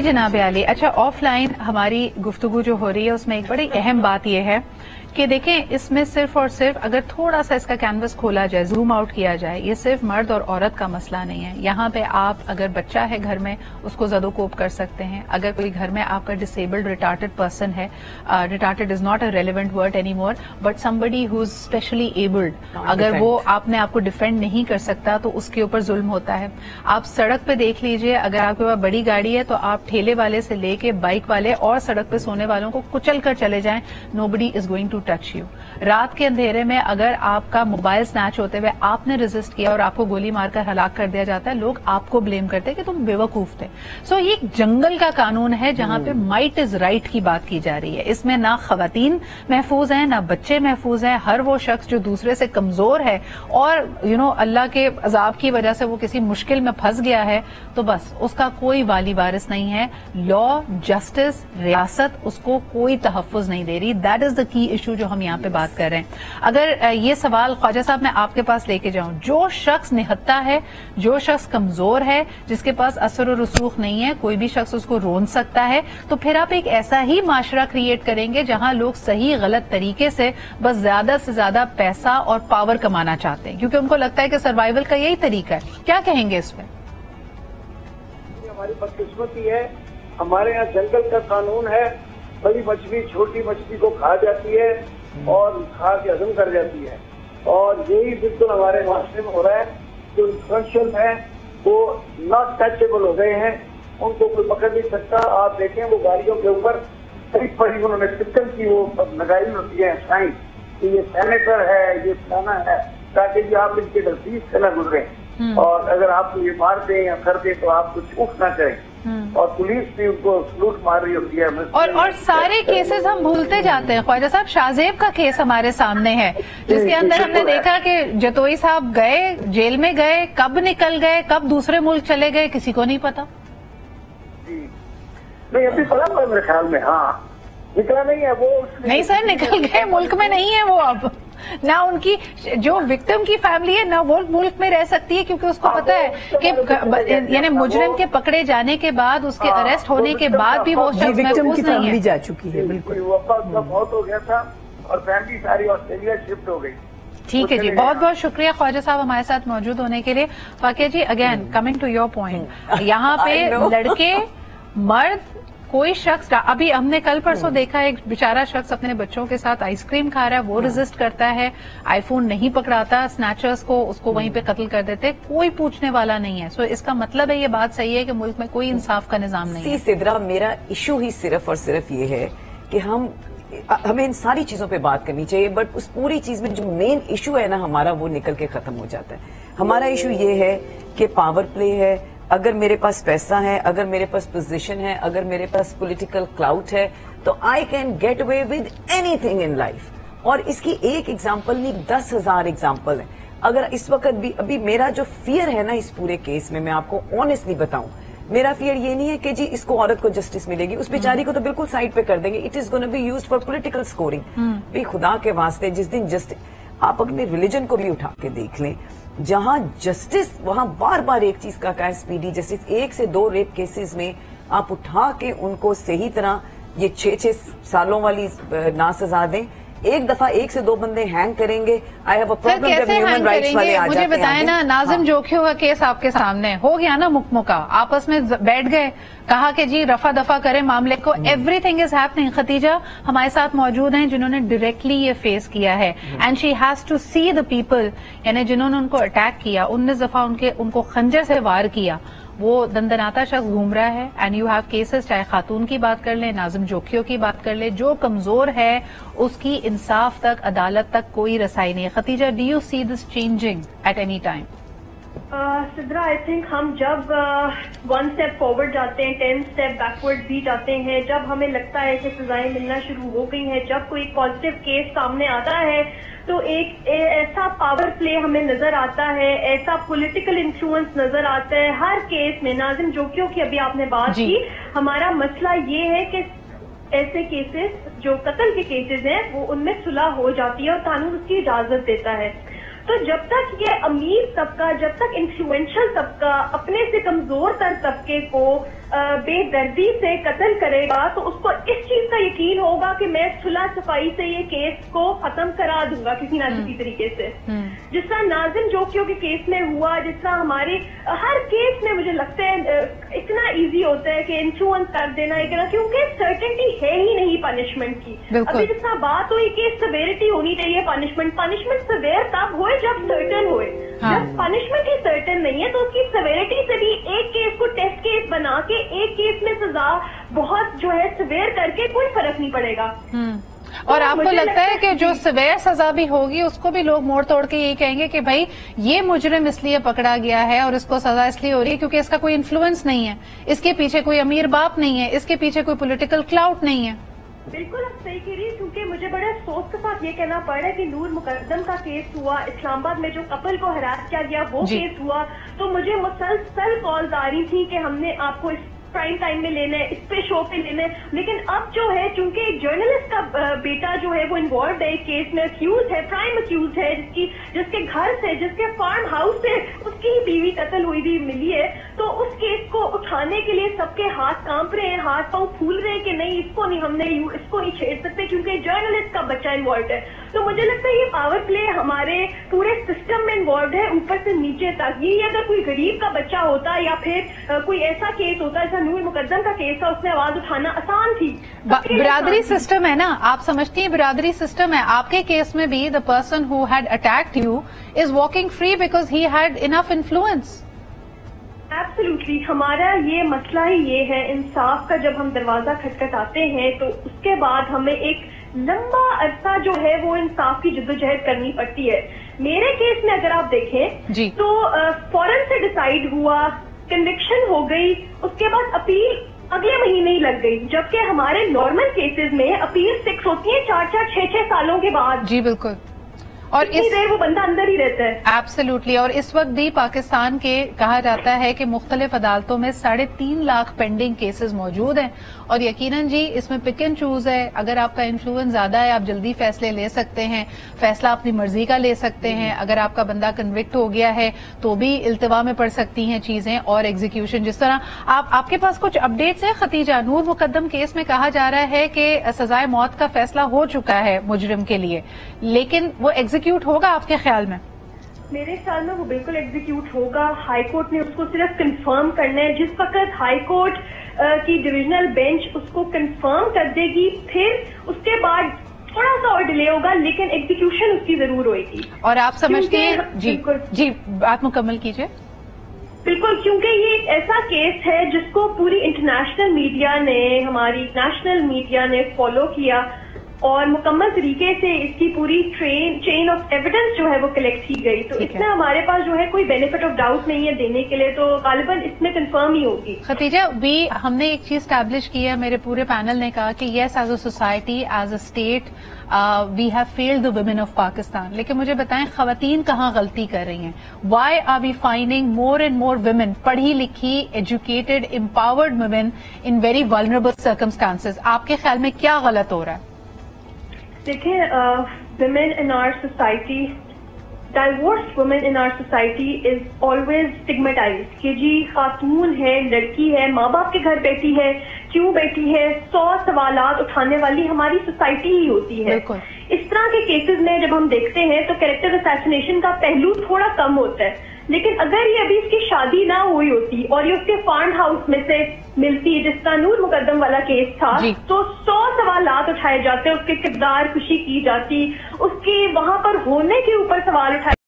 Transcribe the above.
जनाब आली, अच्छा ऑफलाइन हमारी गुफ्तगू जो हो रही है उसमें एक बड़ी अहम बात यह है कि देखें इसमें सिर्फ और सिर्फ अगर थोड़ा सा इसका कैनवस खोला जाए, जूम आउट किया जाए, ये सिर्फ मर्द और औरत का मसला नहीं है। यहाँ पे आप अगर बच्चा है घर में उसको ज़दोकोप कर सकते हैं। अगर कोई घर में आपका डिसेबल्ड रिटार्टेड पर्सन है, retarded is not a relevant word any more, but somebody who is specially abled, अगर वो आपने आपको डिफेंड नहीं कर सकता तो उसके ऊपर जुल्म होता है। आप सड़क पे देख लीजिए, अगर आपके पास बड़ी गाड़ी है तो आप ठेले वाले से लेके बाइक वाले और सड़क पे सोने वालों को कुचल कर चले जाएं, nobody is going to touch you. रात के अंधेरे में अगर आपका मोबाइल स्नैच होते हुए आपने रेजिस्ट किया और आपको गोली मारकर हलाक कर दिया जाता है, लोग आपको ब्लेम करते हैं कि तुम बेवकूफ थे। सो ये एक जंगल का कानून है जहां पे माइट इज राइट की बात की जा रही है। इसमें ना खवातीन महफूज हैं, ना बच्चे महफूज हैं। हर वो शख्स जो दूसरे से कमजोर है और अल्लाह के अजाब की वजह से वो किसी मुश्किल में फंस गया है, तो बस उसका कोई वाली वारिस नहीं है। लॉ, जस्टिस, रियासत उसको कोई तहफ्फुज नहीं दे रही। That is the key issue जो हम यहाँ पे बात कर रहे हैं। अगर ये सवाल ख्वाजा साहब मैं आपके पास लेके जाऊं, जो शख्स निहत्ता है, जो शख्स कमजोर है, जिसके पास असर और रसूख नहीं है, कोई भी शख्स उसको रोन सकता है, तो फिर आप एक ऐसा ही माशरा क्रिएट करेंगे जहां लोग सही गलत तरीके से बस ज्यादा से ज्यादा पैसा और पावर कमाना चाहते हैं, क्योंकि उनको लगता है कि सर्वाइवल का यही तरीका है। क्या कहेंगे इस पे? हमारी बदकिस्मती है, हमारे यहाँ जंगल का कानून है, बड़ी मछली छोटी मछली को खा जाती है और खा के हजम कर जाती है, और यही बिल्कुल हमारे माशरे में हो रहा है। जो इंफ्लुएंशियल है वो नॉट टचेबल हो गए हैं, उनको कोई पकड़ नहीं सकता। आप देखें वो गाड़ियों के ऊपर पड़ी उन्होंने सिस्टम की वो लगाई होती है साइन कि ये सेनेटर है, ये फलाना है, ताकि भी आप इनके नजदीक से न गुजरे, और अगर आपको ये मार दें या कर दे तो आप कुछ उठ ना करें। और पुलिस भी उनको लूट मार रही होती है। और सारे केसेस हम भूलते जाते हैं। ख्वाजा साहब, शाहजेब का केस हमारे सामने है जिसके अंदर हमने देखा कि जतोई साहब गए, जेल में गए, कब निकल गए, कब दूसरे मुल्क चले गए, किसी को नहीं पता। जी नहीं, अभी पता है मेरे ख्याल में। हाँ, निकला नहीं है वो। नहीं सर, निकल गए, मुल्क में नहीं है वो अब। ना उनकी जो विक्टिम की फैमिली है ना वो मुल्क में रह सकती है, क्योंकि उसको पता है कि यानी मुजरिम के पकड़े जाने के बाद, उसके अरेस्ट होने के बाद भी वो शख्स विक्टिम की फैमिली जा चुकी है। बिल्कुल, वो बहुत हो गया था और फैमिली सारी ऑस्ट्रेलिया शिफ्ट हो गई। ठीक है जी, बहुत बहुत शुक्रिया ख्वाजा साहब हमारे साथ मौजूद होने के लिए। Fakiya ji, again coming to your point, यहाँ पे लड़के, मर्द, कोई शख्स, अभी हमने कल परसों देखा एक बेचारा शख्स अपने बच्चों के साथ आइसक्रीम खा रहा है, वो रेजिस्ट करता है, आईफोन नहीं पकड़ाता, स्नैचर्स को उसको वहीं पे कत्ल कर देते, कोई पूछने वाला नहीं है। सो इसका मतलब है, ये बात सही है कि मुल्क में कोई इंसाफ का निजाम नहीं है। सिद्रा, मेरा इशू ही सिर्फ और सिर्फ ये है कि हमें इन सारी चीजों पे बात करनी चाहिए, बट उस पूरी चीज में जो मेन इशू है ना हमारा, वो निकल के खत्म हो जाता है। हमारा इशू ये है कि पावर प्ले है। अगर मेरे पास पैसा है, अगर मेरे पास पोजीशन है, अगर मेरे पास पॉलिटिकल क्लाउट है, तो I can get away with anything in life. और इसकी एक एग्जांपल नहीं, 10,000 एग्जांपल है। अगर इस वक्त भी अभी मेरा जो फियर है ना इस पूरे केस में, मैं आपको ऑनेस्टली बताऊं, मेरा फियर ये नहीं है कि जी इसको औरत को जस्टिस मिलेगी, उस बेचारी को तो बिल्कुल साइड पे कर देंगे। It is gonna be used for political scoring. भी खुदा के वास्ते, जिस दिन जस्टिस, आप अपने रिलीजन को भी उठा के देख लें, जहां जस्टिस, वहां बार बार एक चीज का है, स्पीडी जस्टिस। 1 से 2 रेप केसेस में आप उठा के उनको सही तरह ये 6-6 सालों वाली ना सजा दें। एक दफा 1 से 2 बंदे हैंग करेंगे। आई हैव अ प्रॉब्लम जब ह्यूमन राइट्स वाले आ जाते हैं। मुझे बताएं ना, नाजिम जोखियों का केस आपके सामने हो गया ना, मुकमुका आपस में बैठ गए, कहा कि जी रफा दफा करें मामले को। Everything is happening. खतीजा हमारे साथ मौजूद हैं जिन्होंने डायरेक्टली ये फेस किया है, and she has to see the people, यानी जिन्होंने उनको अटैक किया, 19 दफा उनको खंजर से वार किया, वो दंदनाता शख्स घूम रहा है। एंड यू हैव केसेस, चाहे खातून की बात कर ले, नाजिम जोखियों की बात कर ले, जो कमजोर है उसकी इंसाफ तक, अदालत तक कोई रसाई नहीं है। Khatija, do you see this changing at any time? Sidra, I think हम जब 1 स्टेप फॉरवर्ड जाते हैं, 10 स्टेप बैकवर्ड भी जाते हैं, जब हमें लगता है कि सजाएं मिलना शुरू हो गई हैं, जब कोई पॉजिटिव केस सामने आता है, तो एक ऐसा पावर प्ले हमें नजर आता है, ऐसा पॉलिटिकल इन्फ्लुएंस नजर आता है हर केस में। नाजिम जोखियों की अभी आपने बात की, हमारा मसला ये है कि ऐसे केसेस जो कत्ल के केसेस हैं वो उनमें सुलह हो जाती है और कानून उसकी इजाजत देता है। तो जब तक ये अमीर तबका, जब तक इन्फ्लुएंशियल तबका अपने से कमजोर तर तबके को बेदर्दी से कत्ल करेगा तो उसको इस चीज का यकीन होगा कि मैं सुलह सफाई से ये केस को खत्म करा दूंगा किसी ना किसी तरीके से। जिस तरह नाज़िम जोकियों के केस में हुआ, जिस तरह हमारे हर केस में मुझे लगता है इतना इजी होता है कि इन्फ्लुएंस कर देना एक तरह, क्योंकि सर्टेनिटी है ही नहीं पनिशमेंट की। अभी जिस तरह बात हुई कि सिवियरिटी होनी चाहिए पनिशमेंट सिवियर तब होए जब सर्टन होए। जब पनिशमेंट ही सर्टन नहीं है तो उसकी सिवियरिटी से भी एक केस को टेस्ट केस बना के एक केस में सजा बहुत जो है सिवियर करके कोई फर्क नहीं पड़ेगा। और आपको लगता है कि जो सिवियर सजा भी होगी उसको भी लोग मोड़ तोड़ के यही कहेंगे कि भाई ये मुजरिम इसलिए पकड़ा गया है और इसको सजा इसलिए हो रही है क्योंकि इसका कोई इन्फ्लुएंस नहीं है, इसके पीछे कोई अमीर बाप नहीं है, इसके पीछे कोई पॉलिटिकल क्लाउट नहीं है। बिल्कुल आप सही कह रही है, क्योंकि मुझे बड़े अफसोस के साथ ये कहना पड़ रहा है कि नूर मुकद्दम का केस हुआ, इस्लामाबाद में जो कपल को हरास किया गया वो केस हुआ, तो मुझे मुसलसल कॉल्स आ रही थी कि हमने आपको इस प्राइम टाइम में लेना है, इस पे शो पे लेना है। लेकिन अब जो है चूंकि एक जर्नलिस्ट का बेटा जो है वो इन्वॉल्व है केस में, अक्यूज है, प्राइम अक्यूज है, जिसके घर से, जिसके फार्म हाउस से उसकी बीवी कत्ल हुई भी मिली है, तो उस केस को उठाने के लिए सबके हाथ कांप रहे हैं, हाथ पांव फूल रहे हैं कि नहीं इसको नहीं छेड़ सकते क्योंकि जर्नलिस्ट का बच्चा इन्वॉल्व है। तो मुझे लगता है ये पावर प्ले हमारे पूरे सिस्टम में इन्वॉल्व है ऊपर से नीचे तक। ये अगर कोई गरीब का बच्चा होता या फिर कोई ऐसा केस होता जैसा नूर मुकद्दम का केस था, उसमें आवाज उठाना आसान थी। बिरादरी सिस्टम है ना, आप समझती हैं बिरादरी सिस्टम है। आपके केस में भी the person who had attacked you is walking free because he had enough influence. Absolutely, हमारा ये मसला ही ये है, इंसाफ का जब हम दरवाजा खटखटाते हैं तो उसके बाद हमें एक लंबा अरसा जो है वो इंसाफ की जद्दोजहद करनी पड़ती है। मेरे केस में अगर आप देखें तो फौरन से डिसाइड हुआ, कन्विक्शन हो गई, उसके बाद अपील अगले महीने ही लग गई, जबकि हमारे नॉर्मल केसेस में अपील 6 होती है 4-4, 6-6 सालों के बाद। जी बिल्कुल, और इस देर वो बंदा अंदर ही रहता है। एब्सोल्युटली, और इस वक्त भी पाकिस्तान के कहा जाता है कि मुख्तलिफ अदालतों में 3.5 लाख पेंडिंग केसेस मौजूद हैं और यकीनन जी इसमें पिक एंड चूज है। अगर आपका इन्फ्लुएंस ज्यादा है आप जल्दी फैसले ले सकते हैं, फैसला अपनी मर्जी का ले सकते हैं। अगर आपका बंदा कन्विक्ट हो गया है तो भी इल्तवा में पड़ सकती हैं चीजें और एग्जीक्यूशन। जिस तरह आपके पास कुछ अपडेट्स हैं खतीजा, नूर मुकद्दम केस में कहा जा रहा है कि सजाए मौत का फैसला हो चुका है मुजरिम के लिए, लेकिन वो एग्जीक्यूट होगा आपके ख्याल में? मेरे ख्याल में वो बिल्कुल एग्जीक्यूट होगा। हाई कोर्ट ने उसको सिर्फ कंफर्म करना है। जिस वक्त हाई कोर्ट की डिविजनल बेंच उसको कंफर्म कर देगी फिर उसके बाद थोड़ा सा और डिले होगा, लेकिन एग्जीक्यूशन उसकी जरूर होगी। और आप समझते हैं जी बात मुकम्मल कीजिए। बिल्कुल, क्योंकि ये एक ऐसा केस है जिसको पूरी इंटरनेशनल मीडिया ने, हमारी नेशनल मीडिया ने फॉलो किया और मुकम्मल तरीके से इसकी पूरी चेन ऑफ एविडेंस जो है वो कलेक्ट की गई। तो इसमें हमारे पास जो है कोई बेनिफिट ऑफ डाउट नहीं है देने के लिए, तो गालिबन इसमें कंफर्म ही होगी। खतीजा, हमने एक चीज स्टैब्लिश की है, मेरे पूरे पैनल ने कहा कि yes as a society, as a state we have failed the women of Pakistan. लेकिन मुझे बताएं खवातीन कहाँ गलती कर रही हैं? Why are we finding more and more women, पढ़ी लिखी, educated, empowered women in very vulnerable circumstances? आपके ख्याल में क्या गलत हो रहा है? देखिए, women in our society, divorced women in our society is always stigmatized कि जी खातून है, लड़की है, माँ बाप के घर बैठी है, क्यों बैठी है, 100 सवालात उठाने वाली हमारी सोसाइटी ही होती है। इस तरह के केसेस में जब हम देखते हैं तो कैरेक्टर असैसिनेशन का पहलू थोड़ा कम होता है, लेकिन अगर ये अभी इसकी शादी ना हुई होती और ये उसके फार्म हाउस में से मिलती, जिस तरह नूर मुकद्दम वाला केस था, तो 100 सवालात उठाए जाते, उसके किरदार खुशी की जाती, उसके वहां पर होने के ऊपर सवाल उठाए